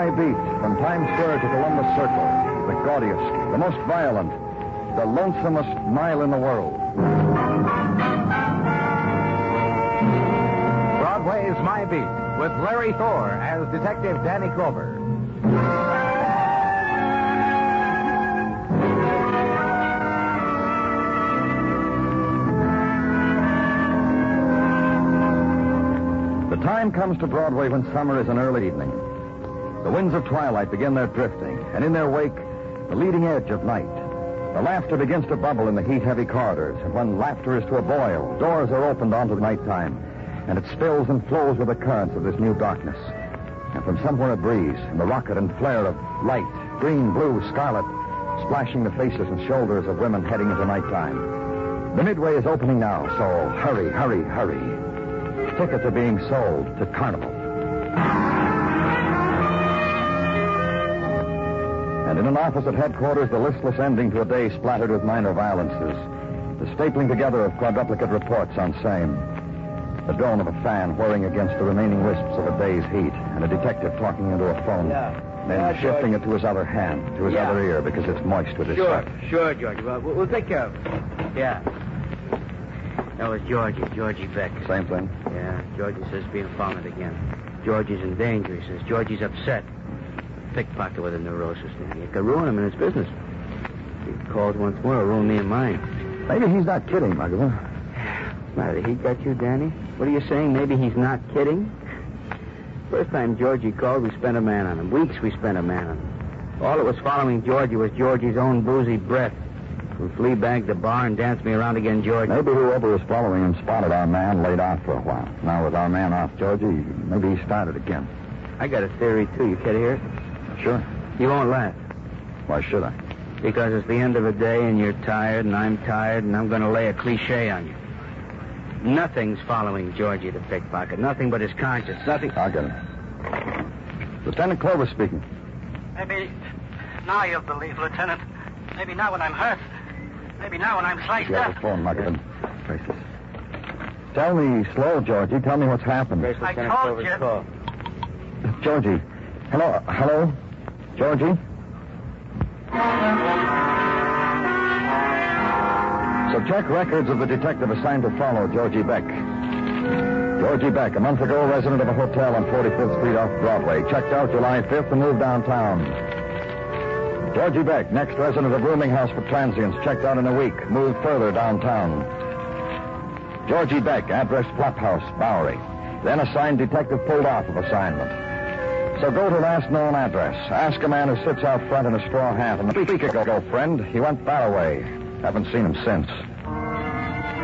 My Beat, from Times Square to Columbus Circle, the gaudiest, the most violent, the lonesomest mile in the world. Broadway Is My Beat, with Larry Thor as Detective Danny Clover. The time comes to Broadway when summer is an early evening. The winds of twilight begin their drifting, and in their wake, the leading edge of night. The laughter begins to bubble in the heat-heavy corridors, and when laughter is to a boil, doors are opened onto the nighttime, and it spills and flows with the currents of this new darkness. And from somewhere a breeze, and the rocket and flare of light, green, blue, scarlet, splashing the faces and shoulders of women heading into nighttime. The Midway is opening now, so hurry, hurry, hurry. Tickets are being sold to Carnival. And in an office at headquarters, the listless ending to a day splattered with minor violences. The stapling together of quadruplicate reports on same. The drone of a fan whirring against the remaining wisps of a day's heat, and a detective talking into a phone. Then shifting it to his other hand, to his other ear, because it's moist with his sweat. Sure, Georgie. Well, we'll take care of it. Yeah. That was Georgie Beck. Same thing? Yeah, Georgie says being followed again. Georgie's in danger, he says. Georgie's upset. Pickpocket with a neurosis. It could ruin him in his business. If he calls once more, it'll ruin me and mine. Maybe he's not kidding, Muggavan. What's the matter? He got you, Danny? What are you saying? Maybe he's not kidding? First time Georgie called, we spent a man on him. Weeks we spent a man on him. All that was following Georgie was Georgie's own boozy breath. We flea-bagged the bar and danced me around again, Georgie. Maybe whoever was following him spotted our man, laid off for a while. Now with our man off, Georgie, maybe he started again. I got a theory, too. You care to hear it? Sure. You won't laugh. Why should I? Because it's the end of the day and you're tired and I'm tired and I'm going to lay a cliche on you. Nothing's following Georgie the pickpocket. Nothing but his conscience. Nothing. I'll get him. Lieutenant Clover speaking. Maybe now you'll believe, Lieutenant. Maybe now when I'm hurt. Maybe now when I'm sliced You up. have the phone, Muggavan. Traces. Tell me slow, Georgie. Tell me what's happened. I told you. Call. Georgie. Hello? Georgie? So check records of the detective assigned to follow Georgie Beck. Georgie Beck, a month ago resident of a hotel on 45th Street off Broadway. Checked out July 5th and moved downtown. Georgie Beck, next resident of rooming house for transients. Checked out in a week. Moved further downtown. Georgie Beck, address Flap House, Bowery. Then assigned detective pulled off of assignment. So go to last known address. Ask a man who sits out front in a straw hat. And a week ago, friend, he went that way. Haven't seen him since.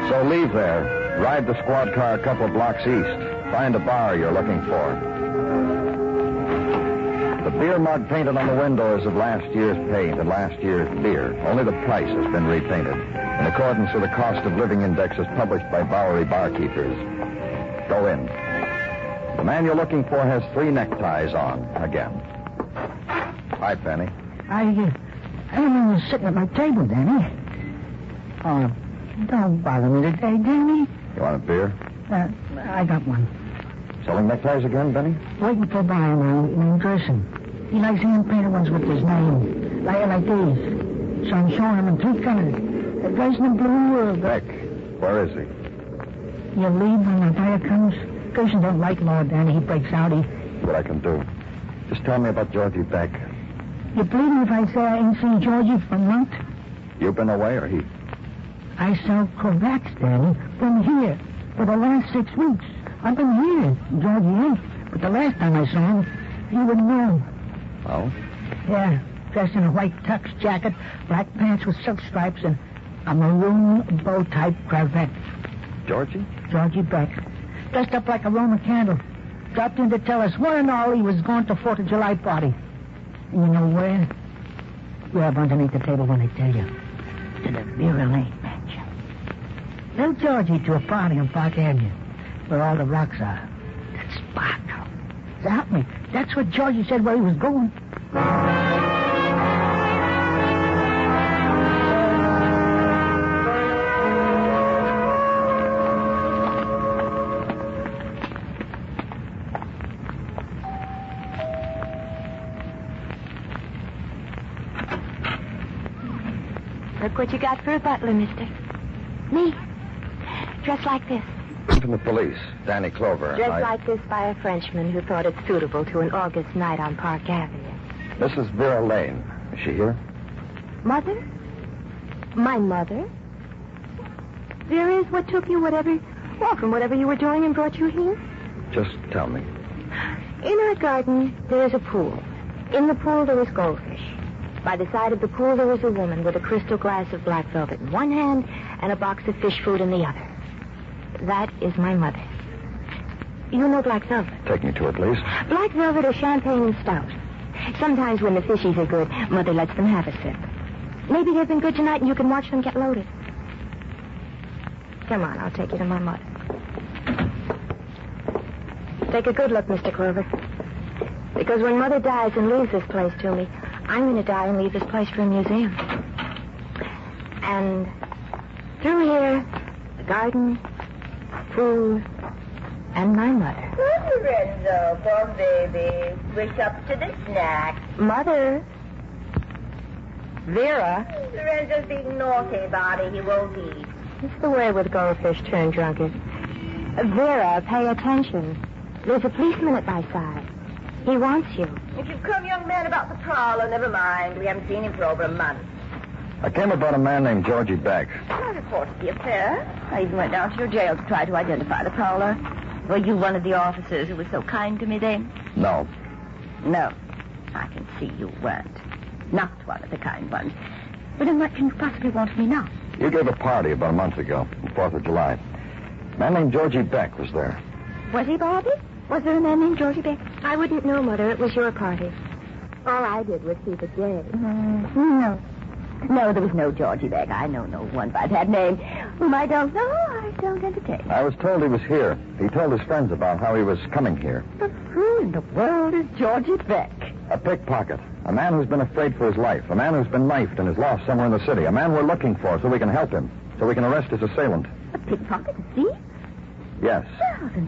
So leave there. Ride the squad car a couple of blocks east. Find a bar you're looking for. The beer mug painted on the window is of last year's paint and last year's beer. Only the price has been repainted, in accordance with the cost of living indexes published by Bowery barkeepers. Go in. The man you're looking for has 3 neckties on, again. Hi, Fanny. I didn't even sitting at my table, Danny. Oh, don't bother me today, Danny. You want a beer? I got one. Selling neckties again, Benny? Waiting for Barney named Gerson. He likes hand-painted ones with his name, like these. So I'm showing him in 3 colors. Gerson in blue. Beck, where is he? You leave when the fire comes? Gerson don't like Lord Danny. He breaks out. What I can do. Just tell me about Georgie Beck. You believe me if I say I ain't seen Georgie for a month? You been away or he? I sell cravats, Danny, from here for the last 6 weeks. I've been here. Georgie ain't. But the last time I saw him, he wouldn't know. Oh? Yeah, dressed in a white tux jacket, black pants with silk stripes, and a maroon bow-type cravat. Georgie? Georgie Beck. Dressed up like a Roman candle. Dropped in to tell us one and all he was going to 4th of July party. And you know where? Grab underneath the table when I tell you. To the Vera Lane mansion. Tell Georgie to a party on Park Avenue, where all the rocks are. That sparkle. Help me. That's what Georgie said where he was going. Look what you got for a butler, mister. Me. Dressed like this. From the police, Danny Clover. Dressed like this by a Frenchman who thought it suitable to an August night on Park Avenue. Mrs. Vera Lane. Is she here? Mother? My mother? There is what took you from whatever you were doing and brought you here? Just tell me. In our garden, there is a pool. In the pool, there is goldfish. By the side of the pool, there is a woman with a crystal glass of black velvet in one hand and a box of fish food in the other. That is my mother. You know black velvet? Take me to her, please. Black velvet is champagne and stout. Sometimes when the fishies are good, Mother lets them have a sip. Maybe they've been good tonight and you can watch them get loaded. Come on, I'll take you to my mother. Take a good look, Mr. Clover. Because when Mother dies and leaves this place to me, I'm going to die and leave this place for a museum. And through here, the garden, food, and my mother. Lorenzo, poor baby. Wish up to the snack. Mother. Vera. Lorenzo's being naughty, Bobby. He won't eat. It's the way with goldfish turned drunkard. Vera, pay attention. There's a policeman at my side. He wants you. If you've come, young man, about the prowler, never mind. We haven't seen him for over a month. I came about a man named Georgie Beck. I reported the affair. I even went down to your jail to try to identify the prowler. Were you one of the officers who was so kind to me then? No. No. I can see you weren't. Not one of the kind ones. But then what can you possibly want of me now? You gave a party about a month ago, the 4th of July. A man named Georgie Beck was there. Was he, Bobby? Was there a man named Georgie Beck? I wouldn't know, Mother. It was your party. All I did was keep it gay. No. No, there was no Georgie Beck. I know no one by that name. Whom I don't know, I don't entertain. I was told he was here. He told his friends about how he was coming here. But who in the world is Georgie Beck? A pickpocket. A man who's been afraid for his life. A man who's been knifed and is lost somewhere in the city. A man we're looking for so we can help him. So we can arrest his assailant. A pickpocket, a thief? Yes. Well, then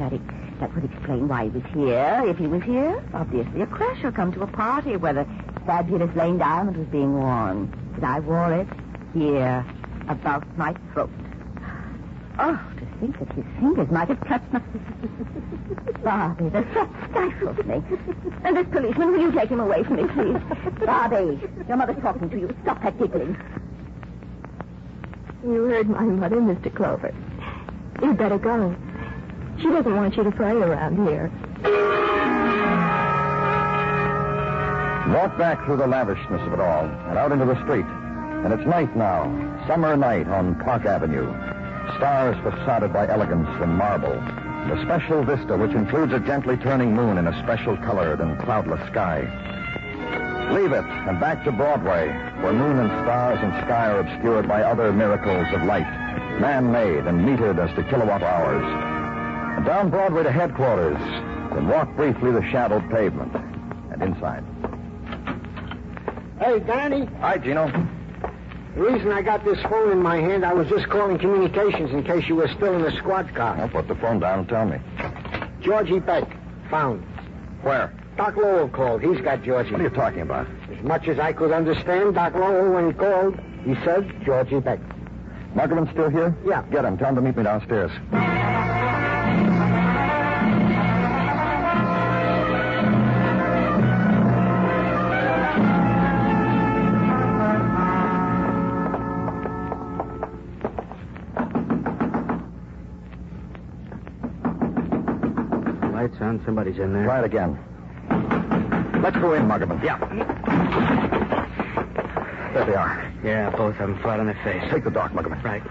that would explain why he was here, if he was here. Obviously a crasher come to a party where the fabulous Lane diamond was being worn. And I wore it here, about my throat. Oh, to think that his fingers might have touched my... Bobby, the thought stifles me. And this policeman, will you take him away from me, please? Bobby, your mother's talking to you. Stop that giggling. You heard my mother, Mr. Clover. You'd better go. She doesn't want you to play around here. Walk back through the lavishness of it all and out into the street. And it's night now, summer night on Park Avenue. Stars facaded by elegance and marble. And a special vista which includes a gently turning moon in a special colored and cloudless sky. Leave it and back to Broadway, where moon and stars and sky are obscured by other miracles of light, man-made and metered as to kilowatt hours. And down Broadway to headquarters, then walk briefly the shadowed pavement and inside. Hey, Danny. Hi, Gino. The reason I got this phone in my hand, I was just calling communications in case you were still in the squad car. Well, put the phone down and tell me. Georgie Beck, found. Where? Doc Lowell called. He's got Georgie. What are you talking about? As much as I could understand, Doc Lowell, when he called, he said Georgie Beck. Muggavan still here? Yeah. Get him. Tell him to meet me downstairs. Lights on. Somebody's in there. Try it again. Let's go in, Muggavan. Yeah. There they are. Yeah, both of them flat on their face. Take the dark, Muggavan. Right.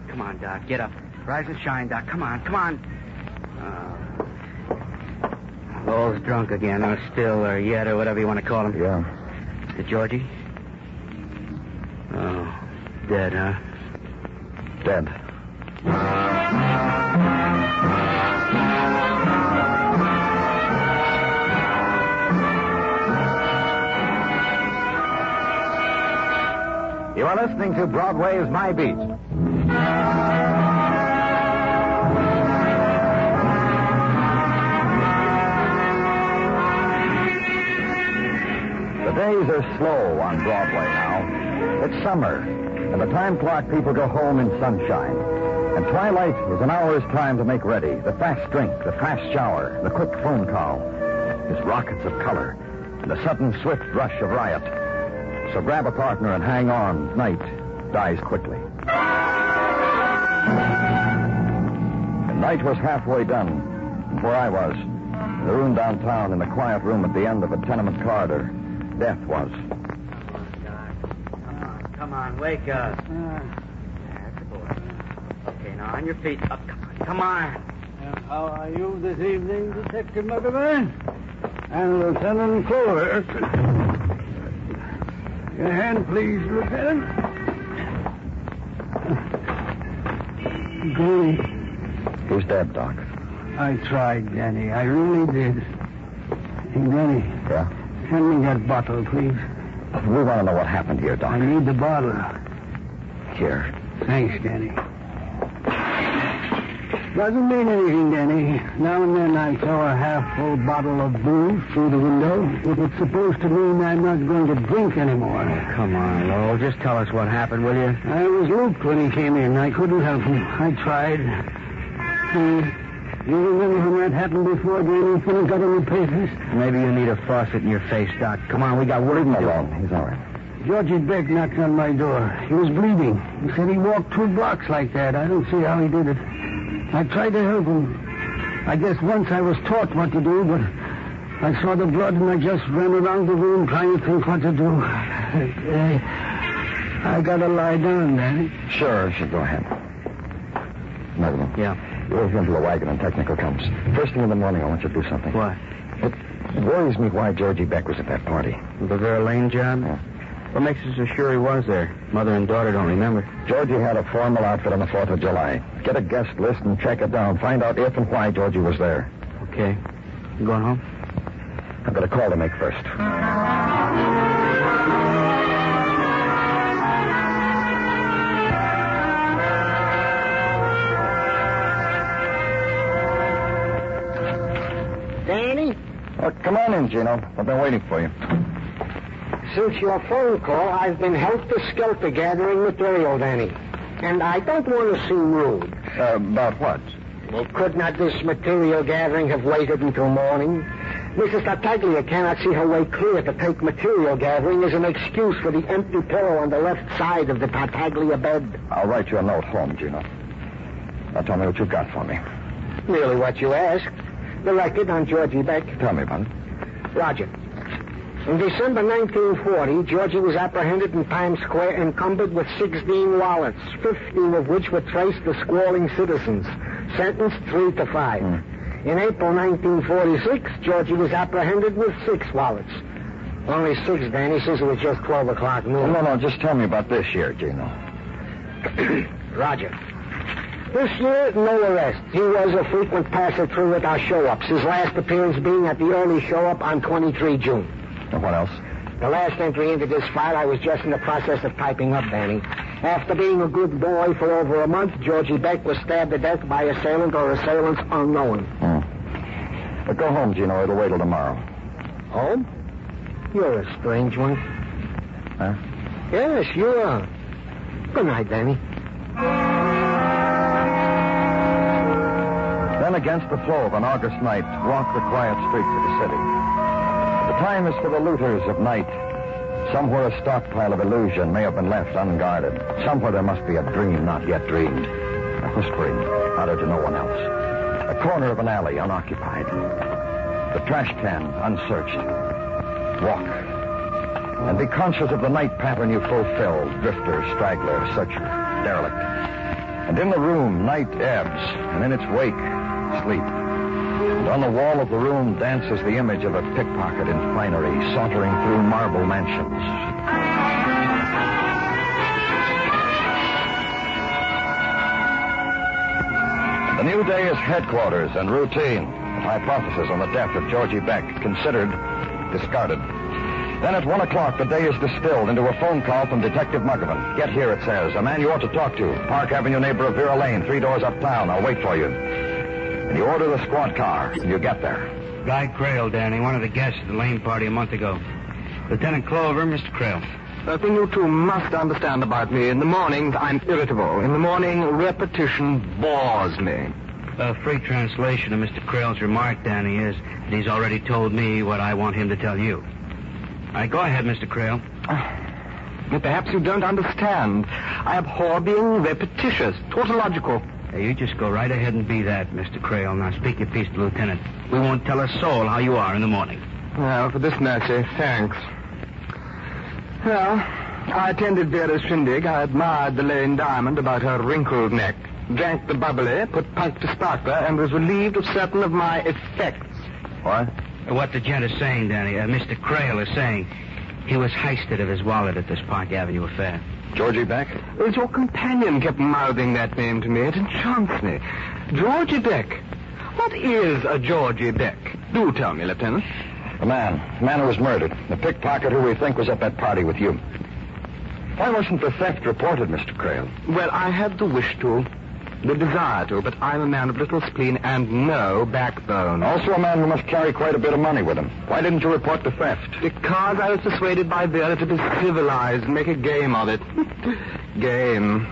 Come on, Doc. Get up. Rise and shine, Doc. Come on, come on. Lowell's drunk again, or still, or yet, or whatever you want to call him. Yeah. Is it Georgie? Oh, dead, huh? Dead. You are listening to Broadway Is My Beat. The days are slow on Broadway now. It's summer, and the time clock people go home in sunshine. And twilight is an hour's time to make ready. The fast drink, the fast shower, the quick phone call. It's rockets of color, and the sudden swift rush of riot. So grab a partner and hang on. Night dies quickly. And night was halfway done. Where I was, in the room downtown, in the quiet room at the end of a tenement corridor, death was. Come on, wake up. That's the boy. Okay, now on your feet. Up, come on. How are you this evening, Detective Muggavan? And Lieutenant Clover. Your hand, please, Lieutenant. Danny. Who's dead, Doc? I tried, Danny. I really did. Hey, Danny. Yeah? Hand me that bottle, please. We want to know what happened here, Doc. I need the bottle. Here. Thanks, Danny. Doesn't mean anything, Danny. Now and then I throw a half-full bottle of booze through the window. If it's supposed to mean I'm not going to drink anymore. Oh, come on, Lowell. Just tell us what happened, will you? I was looped when he came in. I couldn't help him. I tried. You remember when that happened before, Danny? When it got in the papers? Maybe you need a faucet in your face, Doc. Come on, we got work to do. Alone. He's all right. Georgie Beck knocked on my door. He was bleeding. He said he walked 2 blocks like that. I don't see how he did it. I tried to help him. I guess once I was taught what to do, but I saw the blood and I just ran around the room trying to think what to do. I gotta lie down, Danny. Sure, go ahead. Muggavan. Yeah. You're into a wagon and technical comes. First thing in the morning, I want you to do something. What? It worries me why Georgie Beck was at that party. The Vera Lane job? Yeah. What makes us so sure he was there? Mother and daughter don't remember. Georgie had a formal outfit on the 4th of July. Get a guest list and check it down. Find out if and why Georgie was there. Okay. You going home? I've got a call to make first. Danny? Oh, come on in, Gino. I've been waiting for you. Since your phone call, I've been helter-skelter gathering material, Danny. And I don't want to seem rude. About what? Well, could not this material gathering have waited until morning? Mrs. Tartaglia cannot see her way clear to take material gathering as an excuse for the empty pillow on the left side of the Tartaglia bed. I'll write you a note home, Gino. Now tell me what you've got for me. Merely what you asked. The record on Georgie Beck. Tell me about it. Roger. In December 1940, Georgie was apprehended in Times Square encumbered with 16 wallets, 15 of which were traced to squalling citizens, sentenced 3 to 5. In April 1946, Georgie was apprehended with 6 wallets. Only 6, Danny, since it was just 12 o'clock noon. No, just tell me about this year, Gino. Roger. This year, no arrest. He was a frequent passer through at our show-ups, his last appearance being at the early show-up on 23 June. And what else? The last entry into this file I was just in the process of typing up, Danny. After being a good boy for over a month, Georgie Beck was stabbed to death by assailant or assailants unknown. But go home, Gino. It'll wait till tomorrow. Home? You're a strange one. Huh? Yes, you are. Good night, Danny. Then against the flow of an August night, walk the quiet streets of the city. The time is for the looters of night. Somewhere a stockpile of illusion may have been left unguarded. Somewhere there must be a dream not yet dreamed. A whispering, uttered to no one else. A corner of an alley unoccupied. The trash can unsearched. Walk. And be conscious of the night pattern you fulfill. Drifter, straggler, searcher, derelict. And in the room, night ebbs, and in its wake, sleep. And on the wall of the room dances the image of a pickpocket in finery, sauntering through marble mansions. The new day is headquarters and routine. The hypothesis on the death of Georgie Beck considered, discarded. Then at 1 o'clock, the day is distilled into a phone call from Detective Muggavan. Get here, it says. A man you ought to talk to. Park Avenue neighbor of Vera Lane, 3 doors uptown. I'll wait for you. And you order the squad car, and you get there. Guy Crail, Danny, one of the guests at the Lane party a month ago. Lieutenant Clover, Mr. Crail. A thing you two must understand about me. In the mornings, I'm irritable. In the morning, repetition bores me. A free translation of Mr. Crale's remark, Danny, is that he's already told me what I want him to tell you. All right, go ahead, Mr. Crale. But perhaps you don't understand. I abhor being repetitious, tautological. Hey, you just go right ahead and be that, Mr. Crale. Now speak your piece to Lieutenant. We won't tell a soul how you are in the morning. Well, for this mercy, thanks. Well, I attended Vera's shindig. I admired the lane diamond about her wrinkled neck, drank the bubbly, put punk to sparkler, and was relieved of certain of my effects. What? What the gent is saying, Danny, Mr. Crale is saying, he was heisted of his wallet at this Park Avenue affair. Georgie Beck? As your companion kept mouthing that name to me, it enchants me. Georgie Beck. What is a Georgie Beck? Do tell me, Lieutenant. The man who was murdered. The pickpocket who we think was at that party with you. Why wasn't the theft reported, Mr. Crale? Well, I had the wish to, the desire to, but I'm a man of little spleen and no backbone. Also a man who must carry quite a bit of money with him. Why didn't you report the theft? Because I was persuaded by Vera to be civilized and make a game of it. Game.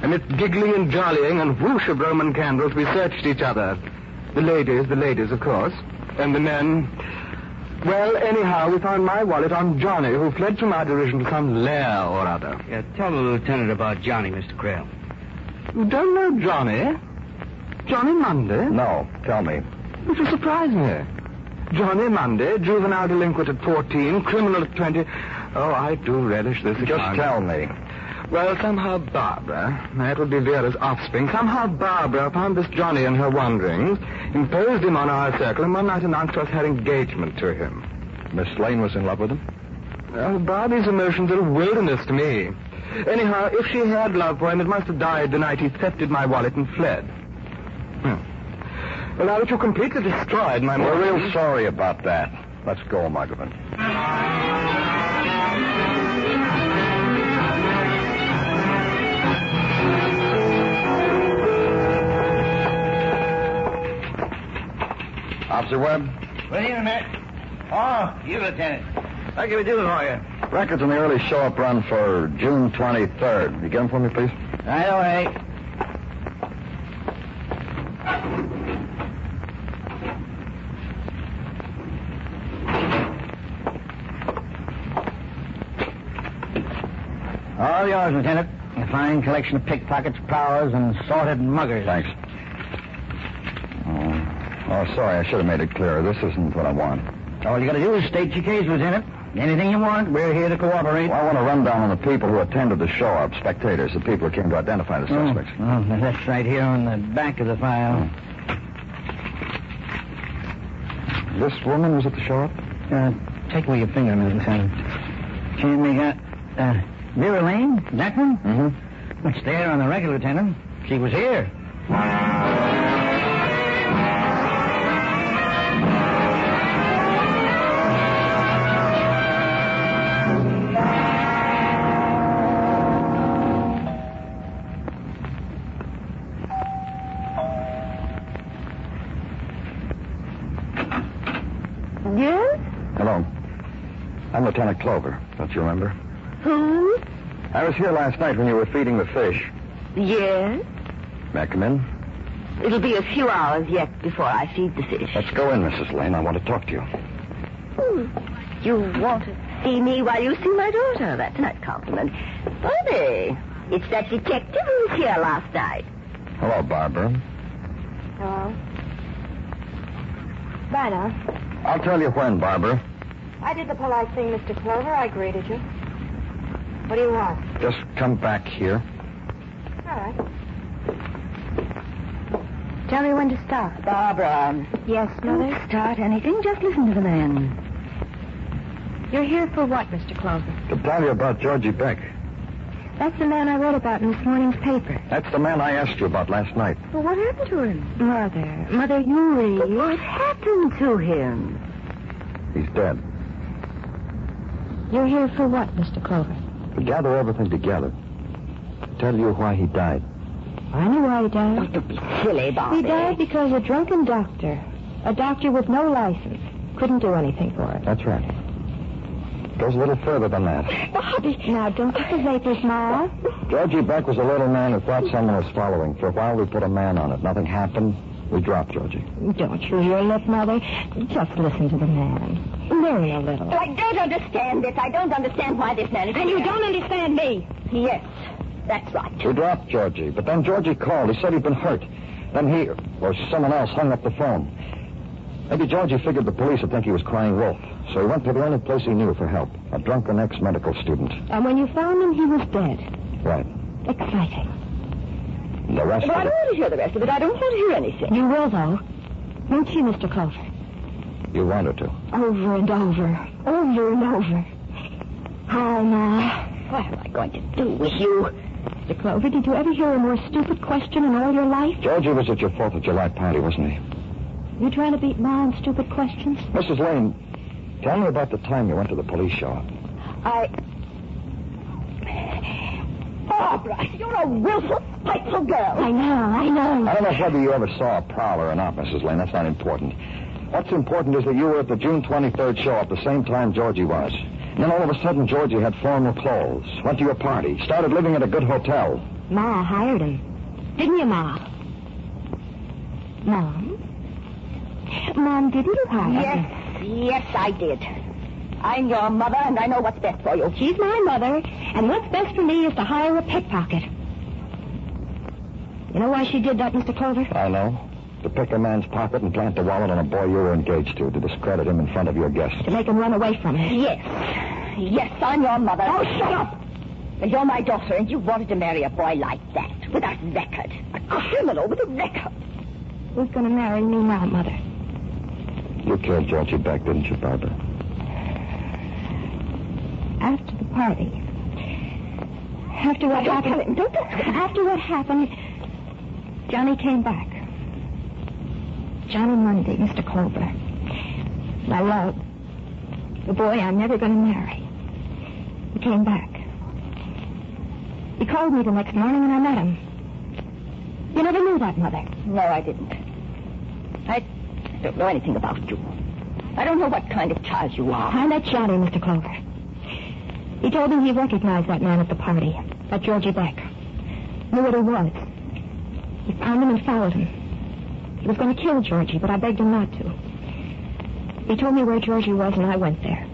Amidst giggling and jollying and whoosh of Roman candles, we searched each other. The ladies, of course. And the men... Well, anyhow, we found my wallet on Johnny, who fled from our derision to some lair or other. Yeah, tell the lieutenant about Johnny, Mr. Crale. You don't know Johnny? Johnny Monday? No, tell me. It will surprise me. Johnny Monday, juvenile delinquent at 14, criminal at 20. Oh, I do relish this account. Just tell me. Well, somehow Barbara, that would be Vera's offspring, somehow Barbara found this Johnny in her wanderings, imposed him on our circle, and one night announced us her engagement to him. Miss Lane was in love with him? Well, Barbie's emotions are a wilderness to me. Anyhow, if she had love for him, it must have died the night he thefted my wallet and fled. Well, now that you completely destroyed my... We're real sorry about that. Let's go, Muggavan. Officer Webb? What do you Matt? Oh, you, Lieutenant. What can we do for you? Records on the early show-up run for June 23rd. You get them for me, please? Right away. All yours, Lieutenant. A fine collection of pickpockets, prowlers, and sorted muggers. Thanks. Oh, sorry, I should have made it clearer. This isn't what I want. All you got to do is state your case, Lieutenant. Anything you want, we're here to cooperate. Well, I want a rundown on the people who attended the show-up, spectators, the people who came to identify the suspects. Oh, that's right here on the back of the file. This woman was at the show-up? Take away your finger a minute, Lieutenant. We got Vera Lane, that one? Mm-hmm. It's there on the record, Lieutenant. She was here. Yes? Hello. I'm Lieutenant Clover. Don't you remember? Who? I was here last night when you were feeding the fish. Yes? May I come in? It'll be a few hours yet before I feed the fish. Let's go in, Mrs. Lane. I want to talk to you. You want to see me while you see my daughter? That's a nice compliment. Funny. It's that detective who was here last night. Hello, Barbara. Hello. Bye now. I'll tell you when, Barbara. I did the polite thing, Mr. Clover. I greeted you. What do you want? Just come back here. All right. Tell me when to start. Barbara. Yes, Mother? Don't start anything. Just listen to the man. You're here for what, Mr. Clover? To tell you about Georgie Beck. That's the man I read about in this morning's paper. That's the man I asked you about last night. Well, what happened to him? Mother, you read. What happened to him? He's dead. You're here for what, Mr. Clover? To gather everything together. Tell you why he died. I know why he died. Oh, don't be silly, Bobby. He died because a drunken doctor, a doctor with no license, couldn't do anything for it. That's right. Goes a little further than that. Bobby. Now, don't get the vapors, Ma. Georgie Beck was a little man who thought someone was following. For a while, we put a man on it. Nothing happened. We dropped Georgie. Don't chew your lip, Mother. Just listen to the man. Very a little. I don't understand this. I don't understand why this man is And you don't understand me. Yes, that's right. We dropped Georgie, but then Georgie called. He said he'd been hurt. Then he, or someone else, hung up the phone. Maybe Georgie figured the police would think he was crying wolf, so he went to the only place he knew for help, a drunken ex-medical student. And when you found him, he was dead. Right. Exciting. The rest But I of don't it, want to hear the rest of it. I don't want to hear anything. You will, though. Won't you, Mr. Clover? you wanted to. Over and over. Over and over. Hi, Ma. What am I going to do with you? Mr. Clover, did you ever hear a more stupid question in all your life? Georgie was at your 4th of July party, wasn't he? You trying to beat Ma on stupid questions? Mrs. Lane, tell me about the time you went to the police show. Barbara, you're a willful, spiteful girl. I know. I don't know whether you ever saw a prowler or not, Mrs. Lane. That's not important. What's important is that you were at the June 23rd show at the same time Georgie was. And then all of a sudden, Georgie had formal clothes, went to your party, started living at a good hotel. Ma hired him. Didn't you, Ma? Mom, didn't you hire him? Yes, I did. I'm your mother, and I know what's best for you. She's my mother, and what's best for me is to hire a pickpocket. You know why she did that, Mr. Clover? I know. To pick a man's pocket and plant the wallet on a boy you were engaged to discredit him in front of your guests. To make him run away from her. Yes, I'm your mother. Oh, shut up! And you're my daughter, and you wanted to marry a boy like that, with a record. A criminal with a record. Who's going to marry me now, Mother? You killed Georgie Beck, didn't you, Barbara? After the party. After what happened... Don't tell him. After what happened, Johnny came back. Johnny Monday, Mr. Clover. My love. The boy I'm never going to marry. He came back. He called me the next morning and I met him. You never knew that, Mother. No, I didn't. I don't know anything about you. I don't know what kind of child you are. I met Johnny, Mr. Clover. He told me he recognized that man at the party, that Georgie Beck. Knew what he was. He found him and followed him. He was going to kill Georgie, but I begged him not to. He told me where Georgie was, and I went there.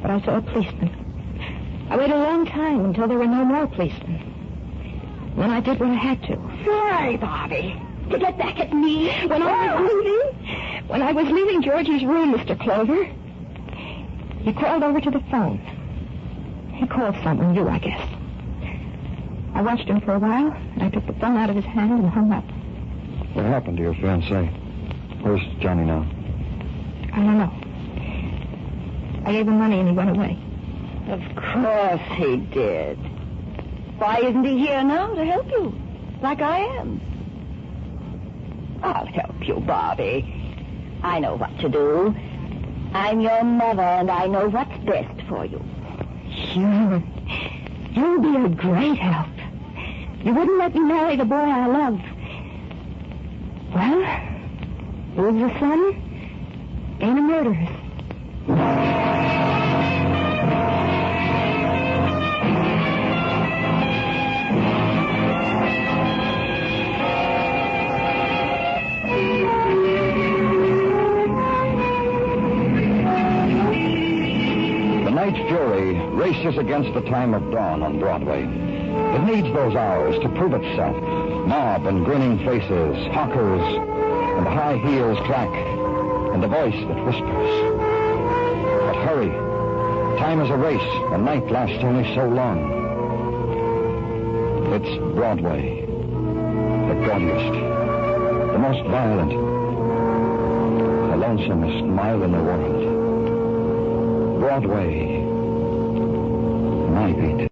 But I saw a policeman. I waited a long time until there were no more policemen. Then I did what I had to. Why, Bobby? To get back at me? When I was leaving Georgie's room, Mr. Clover, he crawled over to the phone. He called someone, you, I guess. I watched him for a while, and I took the phone out of his hand and hung up. What happened to your fiancé? Where's Johnny now? I don't know. I gave him money and he went away. Of course he did. Why isn't he here now to help you? Like I am. I'll help you, Bobby. I know what to do. I'm your mother, and I know what's best for you. You'll be a great help. You wouldn't let me marry the boy I love. Well, lose the son, gain a murderess. The night's jury races against the time of dawn on Broadway. It needs those hours to prove itself. Mob and grinning faces, hawkers, and the high heels clack, and the voice that whispers. But hurry. Time is a race. The night lasts only so long. It's Broadway. The gaudiest. The most violent. The lonesomest mile in the world. Broadway. My beat.